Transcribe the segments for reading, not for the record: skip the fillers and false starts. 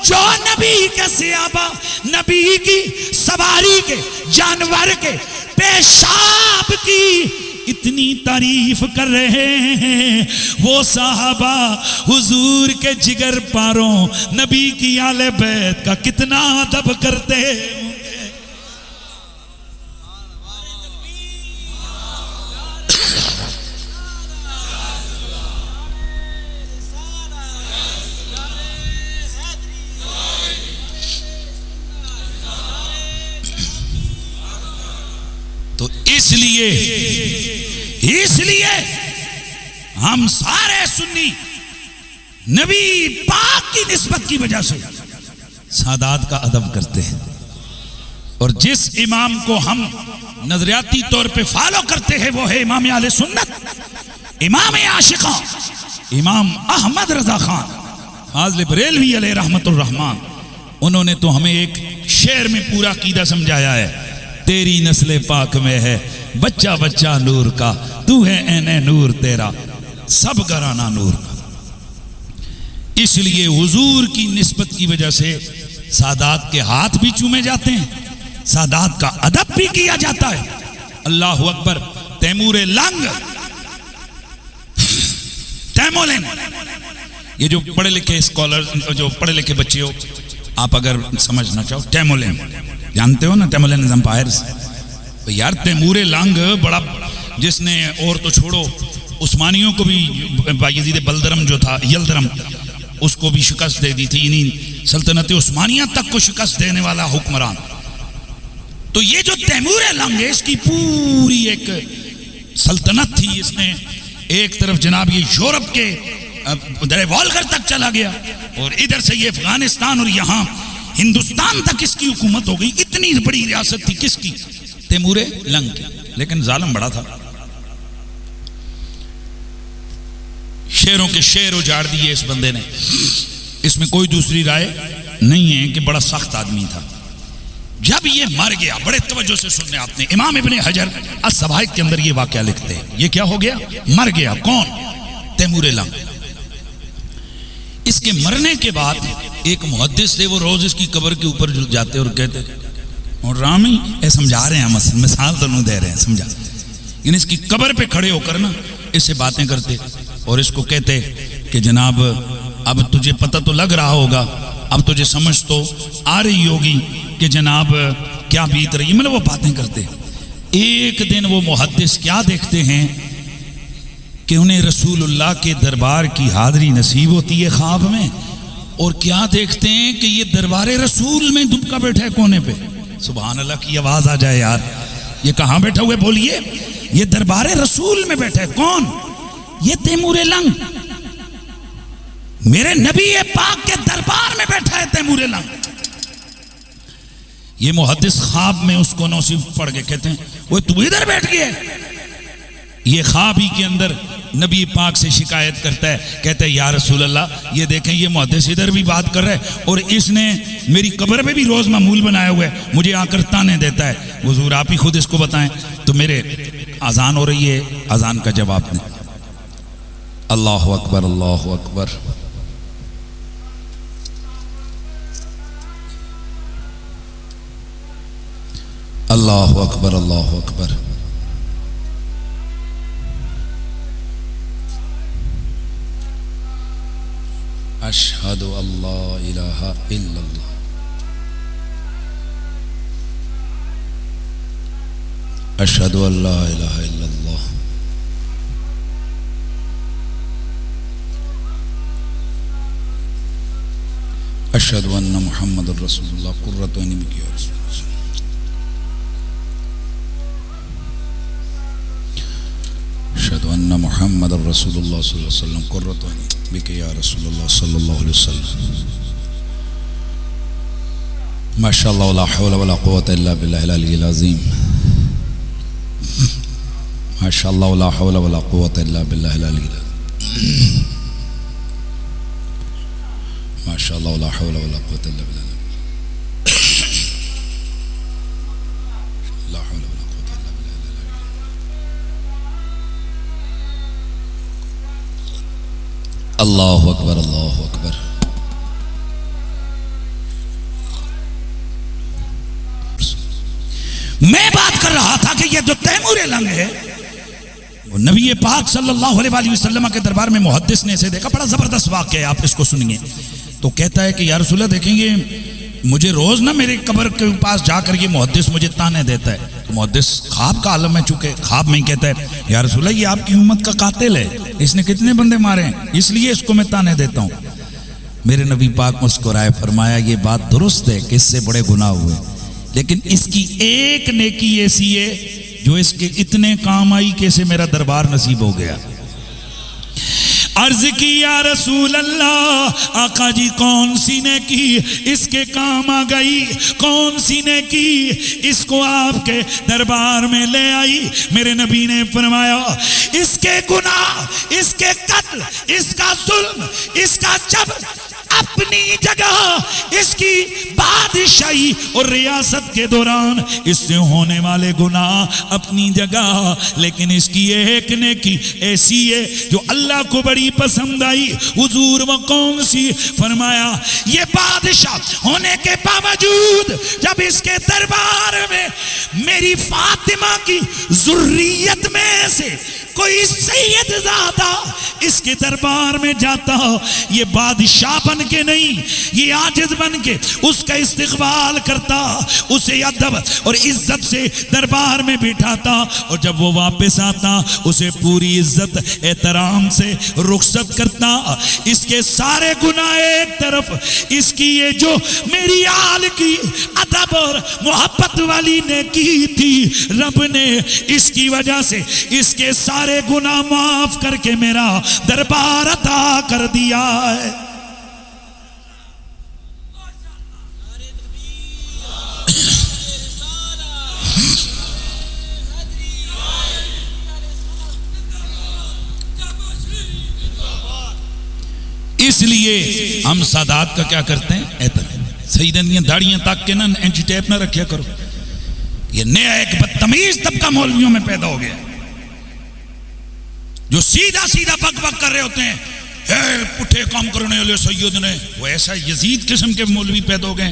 جو نبی کے صحابہ نبی کی سواری کے جانور کے پیشاب کی اتنی تعریف کر رہے ہیں، وہ صحابہ حضور کے جگر پاروں نبی کی آل بیت کا کتنا ادب کرتے ہیں۔ تو اس لیے ہم سارے سنی نبی پاک کی نسبت کی وجہ سے سادات کا ادب کرتے ہیں، اور جس امام کو ہم نظریاتی طور پہ فالو کرتے ہیں وہ ہے امام اہل سنت، امام عاشقاں، امام احمد رضا خان فاضل بریلوی علیہ رحمت الرحمن۔ انہوں نے تو ہمیں ایک شعر میں پورا عقیدہ سمجھایا ہے، تیری نسل پاک میں ہے بچہ بچہ نور کا، تو ہے عین نور تیرا سب گھرانہ نور کا۔ اس لیے حضور کی نسبت کی وجہ سے سادات کے ہاتھ بھی چومے جاتے ہیں، سادات کا ادب بھی کیا جاتا ہے۔ اللہ اکبر۔ تیمور لنگ، تیمولین، یہ جو پڑھے لکھے اسکالر، جو پڑھے لکھے بچے ہو، آپ اگر سمجھنا چاہو، تیمولین جانتے ہو نا، تیمولین امپائرز۔ یار تیمور لنگ بڑا، جس نے اور تو چھوڑو عثمانیوں کو بھی، یزید بلدرم جو تھا، یلدرم، اس کو بھی شکست دے دی تھی، انہیں سلطنت عثمانیہ تک کو شکست دینے والا حکمران۔ تو یہ جو تیمور لنگ ہے، اس کی پوری ایک سلطنت تھی۔ اس نے ایک طرف جناب یہ یورپ کے درے والگر تک چلا گیا، اور ادھر سے یہ افغانستان اور یہاں ہندوستان تک اس کی حکومت ہو گئی۔ اتنی بڑی ریاست تھی کس کی؟ تیمور لنگ کی۔ لیکن ظالم بڑا تھا، شیروں کے شیر اجاڑ دیے اس بندے نے۔ اس میں کوئی دوسری رائے نہیں ہے کہ بڑا سخت آدمی تھا۔ جب یہ مر گیا، بڑے توجہ سے سننے آپ نے، امام ابن حجر الصواعق کے اندر یہ واقعہ لکھتے ہیں۔ یہ کیا ہو گیا؟ مر گیا۔ کون؟ تیمور لنگ۔ اس کے مرنے کے بعد ایک محدث تھے، وہ روز اس کی قبر کے اوپر جاتے اور کہتے، اور رامی اے سمجھا رہے ہیں، مثال تو نہیں دے رہے ہیں، سمجھا، یعنی اس کی قبر پہ کھڑے ہو کر نا اس سے باتیں کرتے اور اس کو کہتے کہ جناب اب تجھے پتہ تو لگ رہا ہوگا، اب تجھے سمجھ تو آ رہی ہوگی کہ جناب کیا بیت رہی ہے، مطلب وہ باتیں کرتے۔ ایک دن وہ محدث کیا دیکھتے ہیں کہ انہیں رسول اللہ کے دربار کی حاضری نصیب ہوتی ہے خواب میں، اور کیا دیکھتے ہیں کہ یہ دربار رسول میں دبکا بیٹھا ہے کونے پہ۔ سبحان اللہ کی آواز آ جائے یار، یہ کہاں بیٹھا ہوئے بولیے؟ یہ دربار رسول میں بیٹھا ہے۔ کون؟ یہ تیمور لنگ، میرے نبی پاک کے دربار میں بیٹھا ہے تیمور لنگ۔ یہ محدث خواب میں اس کو نوسیب پڑھ کے کہتے ہیں، وہ تو ادھر بیٹھ گیا ہے۔ یہ خواب ہی کے اندر نبی پاک سے شکایت کرتا ہے، کہتا ہے یا رسول اللہ یہ دیکھیں یہ محدث ادھر بھی بات کر رہا ہے، اور اس نے میری قبر میں بھی روز معمول بنایا ہوا ہے، مجھے آ کر تانے دیتا ہے۔ حضور آپ ہی خود اس کو بتائیں۔ تو میرے اذان ہو رہی ہے، اذان کا جواب دیں۔ اللہ اکبر، اللہ اکبر۔ اللہ اکبر، اللہ اکبر۔ اشہد اللہ الہ الا اللہ۔ اشہد اللہ الہ الا اللہ۔ اشہد ان محمد رسول اللہ قرۃ عینی بک یا رسول اللہ۔ اشہد ان محمد رسول اللہ صلی اللہ علیہ وسلم قرۃ عینی بک یا رسول اللہ صلی اللہ علیہ وسلم۔ ماشاء اللہ لا حول ولا قوة الا باللہ العلی العظیم۔ ماشاء اللہ لا حول ولا قوة الا باللہ العلی العظیم۔ ماشاء اللہ لا حول ولا قوة الا باللہ لا حول ولا قوة الا باللہ۔ اللہ اکبر، اللہ اکبر۔ یہ جو تیمور لنگ ہے وہ نبی پاک صلی اللہ علیہ وسلم کے دربار میں محدث نے اسے دیکھا، بڑا زبردست واقعہ ہے، آپ اس کو سنیے. تو کہتا ہے کہ یا رسول اللہ دیکھیں گے مجھے روز نا میرے قبر کے پاس جا کر یہ محدث مجھے تانے دیتا ہے. تو محدث خواب کا عالم ہے، چونکہ خواب میں ہی کہتا ہے یا رسول اللہ یہ آپ کی امت کا قاتل ہے، اس نے کتنے بندے مارے ہیں، اس لیے اس کو میں تانے دیتا ہوں. میرے نبی پاک مسکرائے، فرمایا یہ بات درست ہے کہ اس سے بڑے گناہ ہوئے، لیکن اس کی ایک نیکی ایسی ہے جو اس کے اتنے کام آئی کہ اسے میرا دربار نصیب ہو گیا. عرض کی یا رسول اللہ، آقا جی کون سی نیکی اس کے کام آ گئی، کون سی نیکی اس کو آپ کے دربار میں لے آئی؟ میرے نبی نے فرمایا اس کے گناہ، اس کے قتل، اس کا ظلم، اس کا جبر اپنی جگہ، اس کی بادشاہی اور ریاست کے دوران اس سے ہونے والے گناہ اپنی جگہ، لیکن اس کی ایک نیکی ایسی ہے جو اللہ کو بڑی پسند آئی. حضور وہ کون سی؟ فرمایا یہ بادشاہ ہونے کے باوجود جب اس کے دربار میں میری فاطمہ کی ذریت میں سے کوئی سید زادہ اس کے دربار میں جاتا، یہ بادشاہ بن کے نہیں، یہ عاجز بن کے اس کا استقبال کرتا، اسے ادب اور عزت سے دربار میں بٹھاتا، اور جب وہ واپس آتا اسے پوری عزت احترام سے رخصت کرتا. اس کے سارے گناہ ایک طرف، اس کی یہ جو میری آل کی ادب اور محبت والی نے کی تھی، رب نے اس کی وجہ سے اس کے سارے گناہ معاف کر کے میرا دربار عطا کر دیا ہے. اس لیے ہم سادات کا کیا کرتے ہیں؟ احترام. سیدن داڑیاں تاک کے نا اینٹی ٹیپ نہ رکھیا کرو. یہ نیا ایک بدتمیز طبقہ مولویوں میں پیدا ہو گیا جو سیدھا سیدھا بک بک کر رہے ہوتے ہیں، اے پٹھے کام کرنے والے سید نے. وہ ایسا یزید قسم کے مولوی پیدا ہو گئے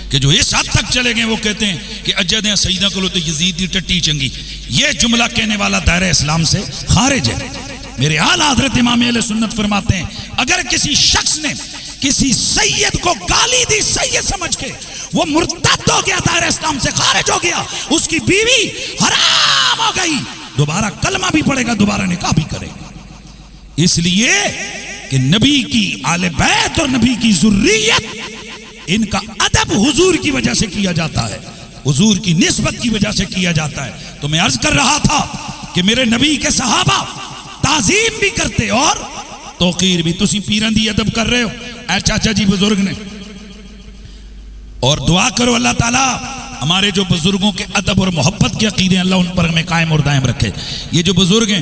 کہ جو اس حد تک چلے گئے وہ کہتے ہیں کہ اجدیں سیدہ کو تو یزید دی ٹٹی چنگی. یہ جملہ کہنے والا دائرہ اسلام سے خارج ہے. میرے اعلیٰ حضرت امام اہل سنت فرماتے ہیں اگر کسی شخص نے کسی سید کو گالی دی سید سمجھ کے، وہ مرتد ہو گیا، دائرہ اسلام سے خارج ہو گیا، اس کی بیوی حرام ہو گئی، دوبارہ کلمہ بھی پڑھے گا، دوبارہ نکاح بھی کرے گا. اس لیے کہ نبی کی آل بیت اور نبی کی ذریت، ان کا ادب حضور کی وجہ سے کیا جاتا ہے، حضور کی نسبت کی وجہ سے کیا جاتا ہے. تو میں عرض کر رہا تھا کہ میرے نبی کے صحابہ تعظیم بھی کرتے اور توقیر بھی. تسی پیران دی ادب کر رہے ہو، اے چاچا جی بزرگ نے، اور دعا کرو اللہ تعالیٰ ہمارے جو بزرگوں کے ادب اور محبت کے عقیدے اللہ ان پر ہمیں قائم اور دائم رکھے. یہ جو بزرگ ہیں،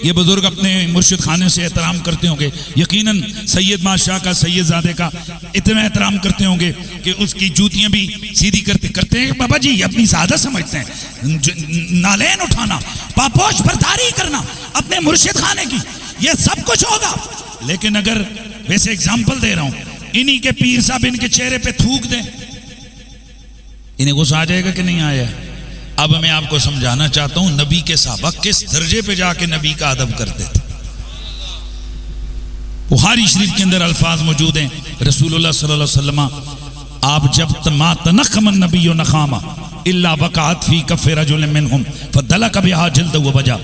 یہ بزرگ اپنے مرشد خانے سے احترام کرتے ہوں گے، یقیناً سید بادشاہ کا، سید زادے کا اتنا احترام کرتے ہوں گے کہ اس کی جوتیاں بھی سیدھی کرتے ہیں. بابا جی اپنی سعادت سمجھتے ہیں، نالین اٹھانا، پاپوش برداری کرنا اپنے مرشد خانے کی، یہ سب کچھ ہوگا. لیکن اگر ویسے اگزامپل دے رہا ہوں، انہی کے پیر صاحب ان کے چہرے پہ تھوک دیں، انہیں غصہ آ جائے گا کہ نہیں آیا؟ اب میں آپ کو سمجھانا چاہتا ہوں نبی کے صحابہ کس درجے پہ جا کے نبی کا ادب کرتے تھے. بخاری شریف کے اندر الفاظ موجود ہیں، رسول اللہ صلی اللہ علیہ وسلم آپ جب ما تنخم النبی نخاما الا وقعت فی کف رجل منہم فدلک بہا جلد و وجہ،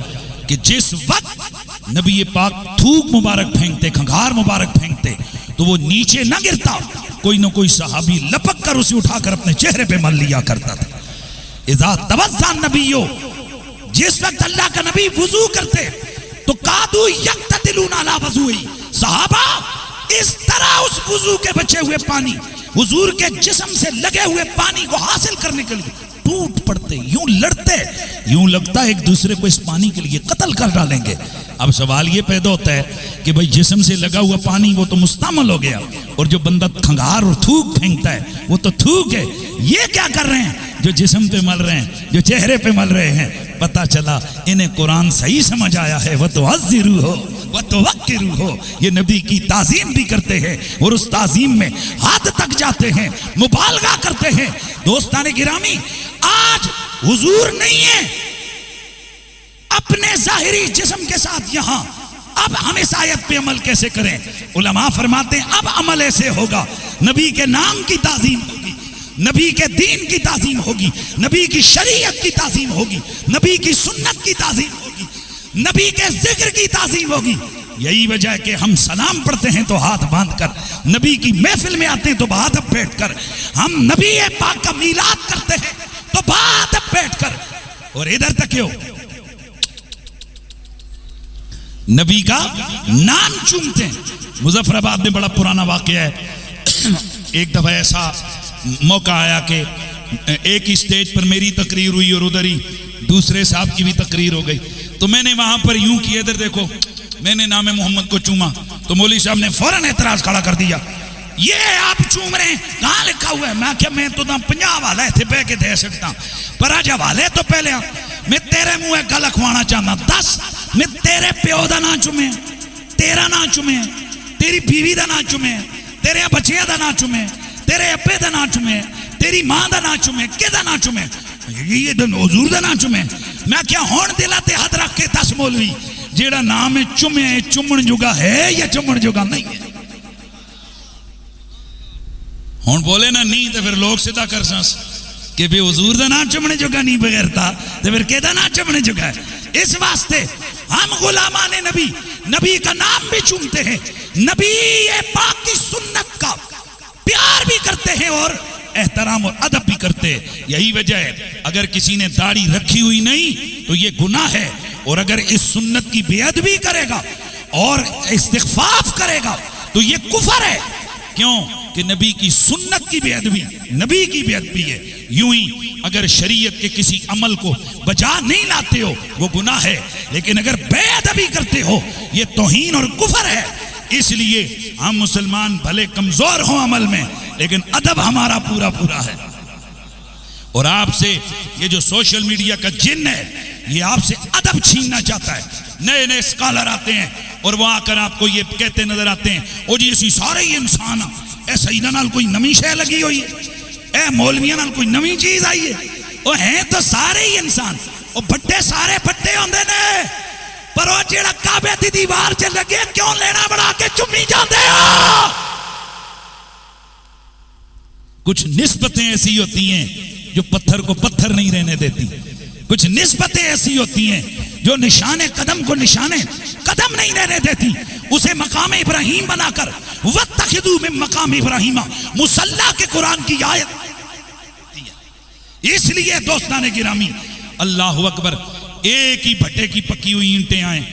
کہ جس وقت نبی پاک تھوک مبارک پھینکتے، کھنگھار مبارک پھینکتے تو وہ نیچے نہ گرتا، کوئی نہ کوئی صحابی لپک کر اسے اٹھا کر اپنے چہرے پہ مل لیا کرتا تھا. اذا توضا النبی، جس وقت اللہ کا نبی وضو کرتے تو قادو یقتتلون علی وضوئی، صحابہ اس طرح اس وضو کے بچے ہوئے پانی، حضور کے جسم سے لگے ہوئے پانی کو حاصل کرنے کے لیے ٹوٹ پڑتے، یوں لڑتے، یوں لگتا ہے ایک دوسرے کو اس پانی کے لیے قتل کر ڈالیں گے. اب سوال یہ پیدا ہوتا ہے کہ بھئی جسم سے لگا ہوا پانی وہ تو مستعمل ہو گیا، اور جو بندہ کھنگار اور تھوک پھینکتا ہے وہ تو تھوک ہے. یہ کیا کر رہے ہیں؟ جو جسم پہ مل رہے ہیں، جو چہرے پہ مل رہے ہیں. پتہ چلا انہیں قرآن صحیح سمجھ آیا ہے. وَتُعَزِّرُوهُ وَتُوَقِّرُوهُ، یہ نبی کی تعظیم بھی کرتے ہیں اور اس تعظیم میں حد تک جاتے ہیں، مبالغہ کرتے ہیں. دوستان گرامی، آج حضور نہیں ہے، اپنے ظاہری جسم کے ساتھ یہاں، اب ہم اس آیت پہ عمل کیسے کریں؟ علماء فرماتے ہیں اب عمل ایسے ہوگا، نبی کے نام کی تعظیم ہوگی، نبی کے دین کی تعظیم ہوگی، نبی کی شریعت کی تعظیم ہوگی، نبی کی سنت کی تعظیم ہوگی، نبی کے ذکر کی تعظیم ہوگی۔ یہی وجہ ہے کہ ہم سلام پڑھتے ہیں تو ہاتھ باندھ کر، نبی کی محفل میں آتے ہیں تو بادب بیٹھ کر، ہم نبی پاک کا میلاد کرتے ہیں تو بادب بیٹھ کر، اور ادھر تک ہو نبی کا نام چومتے ہیں۔ مظفر آباد میں بڑا پرانا واقعہ ہے، ایک دفعہ ایسا موقع آیا کہ ایک ہی سٹیج پر میری تقریر ہوئی اور ادھر ہی دوسرے صاحب کی بھی تقریر ہو گئی، تو میں نے وہاں پر یوں کیا، ادھر دیکھو، میں نے نام محمد کو چوما تو مولوی صاحب نے فوراً اعتراض کھڑا کر دیا، یہ آپ چوم رہے ہیں، کہاں لکھا ہوا ہے؟ میں کہ میں تو 50 والے تھے بے کے دے سکتا، پر آج والے تو پہلے میں تیرے منہ گل کھوانا چاہتا، 10 میں تیرے پیو دا نہ چومے، تیرا نہ چومے، تیری بیوی دا نہ چومے، تیرے بچیاں دا نہ چومے، تیرے ابے دا نہ چومے، تیری ماں دا نہ چومے، کہ دا نہ چومے، یہ حضور دا نہ چومے۔ میں کیا ہون دلا تے ہاتھ رکھ کے 10 مولوی جیڑا نام چومے چومن جوگا ہے یا چومن جوگا نہیں ہے؟ ہون بولے نا نہیں تو پھر لوگ سیدھا کر سانس کہ بے حضور دا نام چومنے جوگا نہیں بغیرتا تو پھر کہ دا نام چومنے جوگا ہے۔ اس واسطے ہم غلامان نبی، نبی کا نام بھی چومتے ہیں، نبی پاک کی سنت کا پیار بھی کرتے ہیں اور احترام اور ادب بھی کرتے ہیں۔ یہی وجہ ہے اگر کسی نے داڑھی رکھی ہوئی نہیں تو یہ گناہ ہے، اور اگر اس سنت کی بے ادبی کرے گا اور استخفاف کرے گا تو یہ کفر ہے۔ کیوں کہ نبی کی سنت کی بے ادبی نبی کی بے ادبی ہے۔ یوں ہی اگر شریعت کے کسی عمل کو بجا نہیں لاتے ہو وہ گناہ ہے، لیکن اگر بے ادبی کرتے ہو یہ توہین اور کفر ہے۔ اس لیے ہم مسلمان بھلے کمزور ہوں عمل میں لیکن ادب ہمارا پورا پورا ہے۔ اور آپ سے یہ جو سوشل میڈیا کا جن ہے یہ آپ سے ادب چھیننا چاہتا ہے۔ نئے نئے اسکالر آتے ہیں اور وہ آ کر آپ کو یہ کہتے نظر آتے ہیں او جی اسی سارے ہی انسان اے سیدہ نال کوئی نمی شے لگی ہوئی ہے، اے مولویاں نال کوئی نمی چیز آئی ہے، وہ ہیں تو سارے ہی انسان، وہ بھٹے سارے بھٹے ہوندے نے، پر وہ جیڑا کعبے دی دیوار چ لگے کیوں لینا بڑھا کے چمی جاندے ہو؟ کچھ نسبتیں ایسی ہوتی ہیں جو پتھر کو پتھر نہیں رہنے دیتی، کچھ نسبتیں ایسی ہوتی ہیں جو نشان قدم کو نشان قدم نہیں رہنے دیتی، اسے مقام ابراہیم بنا کر وَاتَّخِذُوا مِن مقام ابراہیم مصلی کے قرآن کی آیت۔ اس لیے دوستان گرامی اللہ اکبر، ایک ہی بھٹے کی پکی ہوئی اینٹیں آئیں،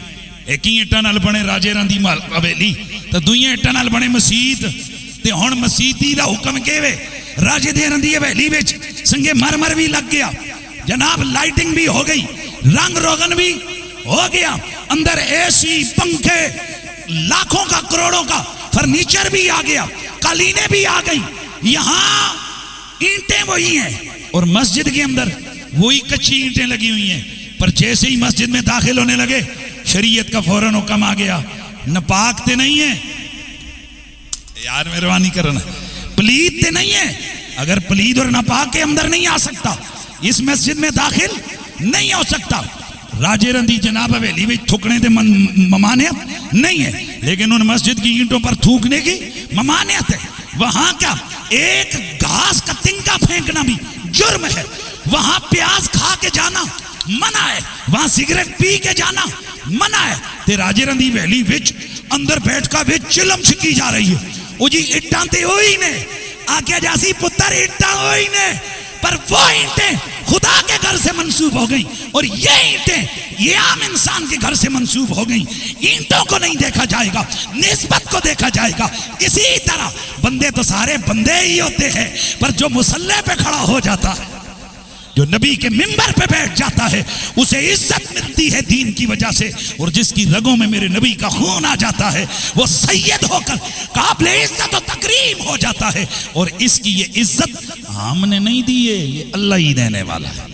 ایک ہی اینٹاں نال بنے راجے راندی مال حویلی تے دوئیاں اینٹاں نال بنے مسجد، تے ہن مسجد دا حکم کیویں راجے دے راندی حویلی وچ سنگے مرمر بھی لگ گیا، جناب لائٹنگ بھی ہو گئی، رنگ روغن بھی ہو گیا، اندر اے سی پنکھے لاکھوں کا کروڑوں کا فرنیچر بھی آ گیا، قالینیں بھی آ گئی، یہاں اینٹیں وہی ہیں اور مسجد کے اندر وہی کچی اینٹیں لگی ہوئی ہیں، پر جیسے ہی مسجد میں داخل ہونے لگے شریعت کا فوراً حکم آ گیا، ناپاک تے نہیں ہے یار، مہربانی کرنا، پلید تے نہیں ہے، اگر پلید اور ناپاک کے اندر نہیں آ سکتا اس مسجد میں داخل نہیں ہو سکتا۔ راجے رندی جناب حویلی میں تھوکنے دے ممانعت نہیں ہے، لیکن ان مسجد کی اینٹوں پر تھوکنے کی ممانعت ہے۔ وہاں کا ایک گھاس کا تنکا پھینکنا بھی جرم ہے، وہاں پیاز کھا کے جانا منع ہے، وہاں سگریٹ پی کے جانا منع ہے۔ تے راجے رندی حویلی وچ اندر بیٹھ کا وچ چلم چھکی جا رہی ہے، او جی اٹاں تے ہوئی نے آکے جاسی پتر اٹاں ہوئی نے، پر وہ اینٹیں خدا کے گھر سے منسوب ہو گئیں اور یہ اینٹیں یہ عام انسان کے گھر سے منسوب ہو گئیں۔ اینٹوں کو نہیں دیکھا جائے گا، نسبت کو دیکھا جائے گا۔ اسی طرح بندے تو سارے بندے ہی ہوتے ہیں، پر جو مصلی پہ کھڑا ہو جاتا ہے، جو نبی کے منبر پہ بیٹھ جاتا ہے، اسے عزت ملتی ہے دین کی وجہ سے، اور جس کی رگوں میں میرے نبی کا خون آ جاتا ہے وہ سید ہو کر قابل عزت و تکریم ہو جاتا ہے، اور اس کی یہ عزت ہم نے نہیں دی ہے، یہ اللہ ہی دینے والا ہے۔